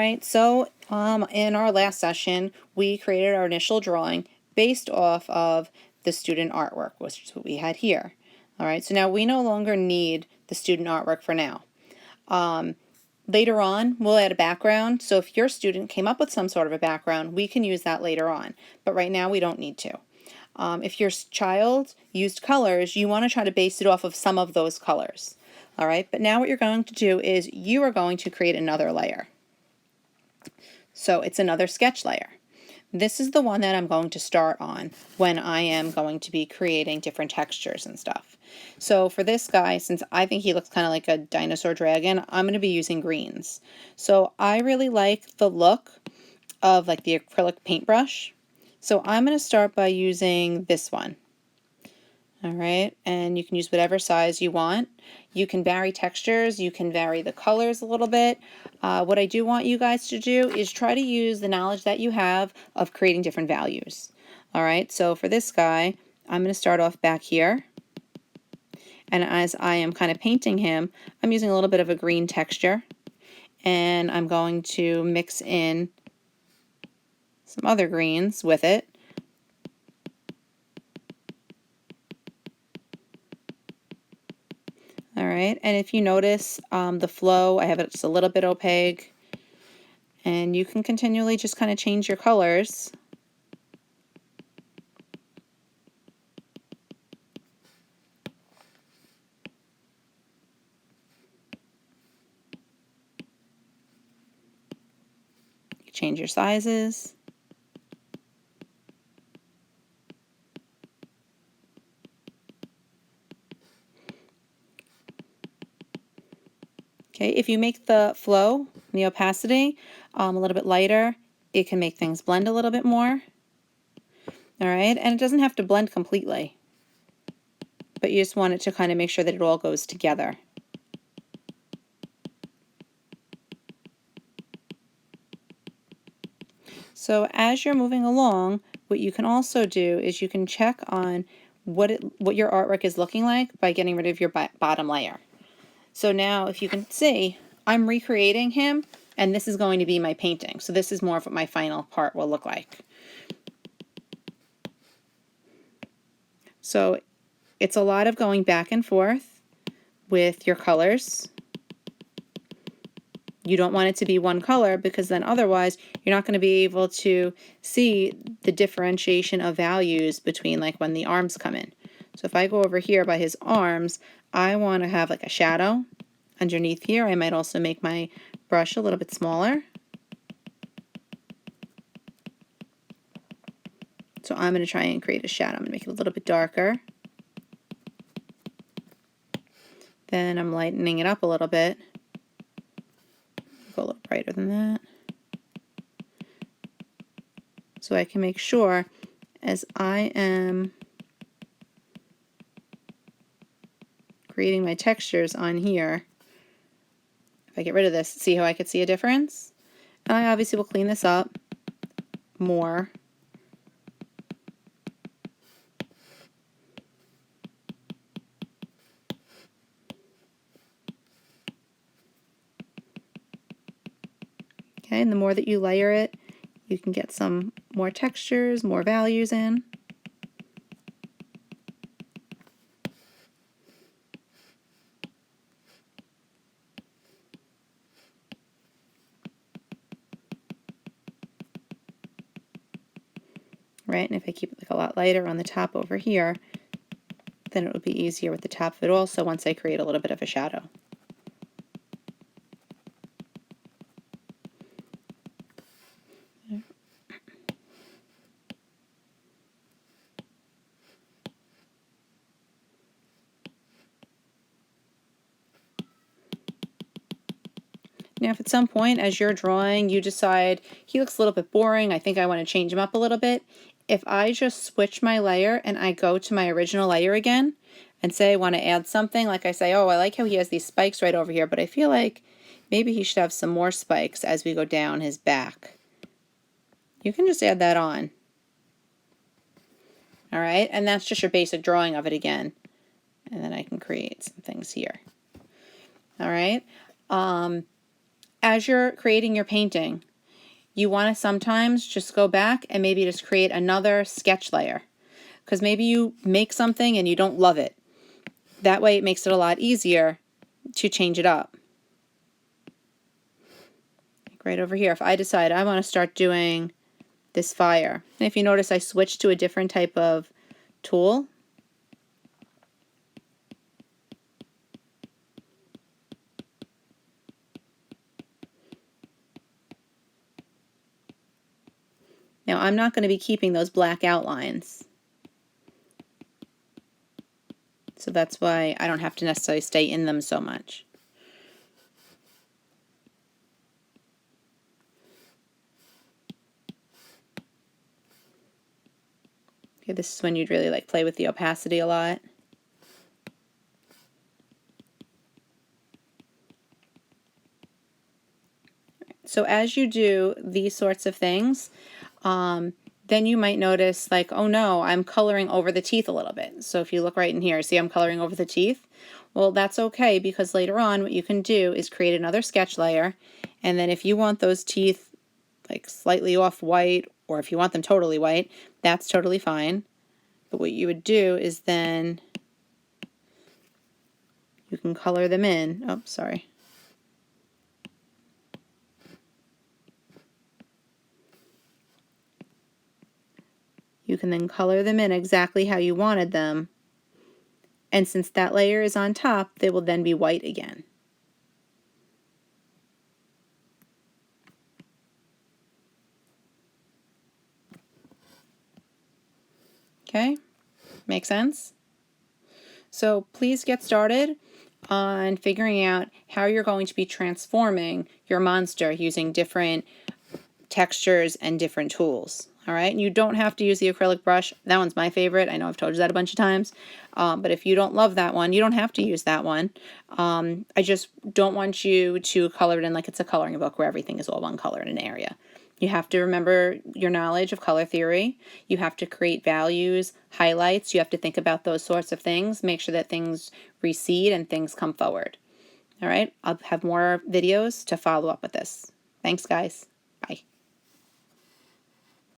Right, so in our last session, we created our initial drawing based off of the student artwork, which is what we had here. All right, so now we no longer need the student artwork for now. Later on, we'll add a background, so if your student came up with some sort of a background, we can use that later on, but right now we don't need to. If your child used colors, you want to try to base it off of some of those colors. All right, but now what you're going to do is you are going to create another layer. So it's another sketch layer. This is the one that I'm going to start on when I am going to be creating different textures and stuff. So for this guy, since I think he looks kind of like a dinosaur dragon, I'm going to be using greens. So I really like the look of like the acrylic paintbrush. So I'm going to start by using this one. All right, and you can use whatever size you want. You can vary textures, you can vary the colors a little bit. What I do want you guys to do is try to use the knowledge that you have of creating different values. All right, so for this guy, I'm going to start off back here. And as I am kind of painting him, I'm using a little bit of a green texture. And I'm going to mix in some other greens with it. All right, and if you notice the flow, I have it just a little bit opaque, and you can continually just kind of change your colors. You change your sizes. Okay, if you make the flow, the opacity, a little bit lighter, it can make things blend a little bit more. All right, and it doesn't have to blend completely, but you just want it to kind of make sure that it all goes together. So as you're moving along, what you can also do is you can check on what your artwork is looking like by getting rid of your bottom layer. So now if you can see, I'm recreating him, and this is going to be my painting. So this is more of what my final part will look like. So it's a lot of going back and forth with your colors. You don't want it to be one color because then otherwise you're not going to be able to see the differentiation of values between like when the arms come in. So if I go over here by his arms, I want to have like a shadow underneath here. I might also make my brush a little bit smaller. So I'm going to try and create a shadow. I'm going to make it a little bit darker. Then I'm lightening it up a little bit. Go a little brighter than that. So I can make sure as I am creating my textures on here, if I get rid of this, see how I could see a difference? And I obviously will clean this up more. Okay, and the more that you layer it, you can get some more textures, more values in. Right, and if I keep it like a lot lighter on the top over here, then it will be easier with the top of it also once I create a little bit of a shadow. Now, if at some point as you're drawing you decide he looks a little bit boring, I think I want to change him up a little bit, if I just switch my layer and I go to my original layer again and say I want to add something, like I say, oh, I like how he has these spikes right over here, but I feel like maybe he should have some more spikes as we go down his back. You can just add that on. All right, and that's just your basic drawing of it again. And then I can create some things here. All right. as you're creating your painting, you want to sometimes just go back and maybe just create another sketch layer, because maybe you make something and you don't love it. That way it makes it a lot easier to change it up. Like right over here, if I decide I want to start doing this fire, and if you notice I switched to a different type of tool. Now I'm not going to be keeping those black outlines, so that's why I don't have to necessarily stay in them so much. Okay, this is when you'd really like play with the opacity a lot. So as you do these sorts of things, then you might notice like, oh no, I'm coloring over the teeth a little bit. So if you look right in here, see I'm coloring over the teeth? Well, that's okay, because later on what you can do is create another sketch layer, and then if you want those teeth like slightly off white, or if you want them totally white, that's totally fine. But what you would do is then you can color them in. Oh, sorry. You can then color them in exactly how you wanted them. And since that layer is on top, they will then be white again. Okay, make sense? So please get started on figuring out how you're going to be transforming your monster using different textures and different tools. All right, and you don't have to use the acrylic brush. That one's my favorite. I know I've told you that a bunch of times. But if you don't love that one, you don't have to use that one. I just don't want you to color it in like it's a coloring book where everything is all one color in an area. You have to remember your knowledge of color theory. You have to create values, highlights. You have to think about those sorts of things. Make sure that things recede and things come forward. All right, I'll have more videos to follow up with this. Thanks, guys. Bye.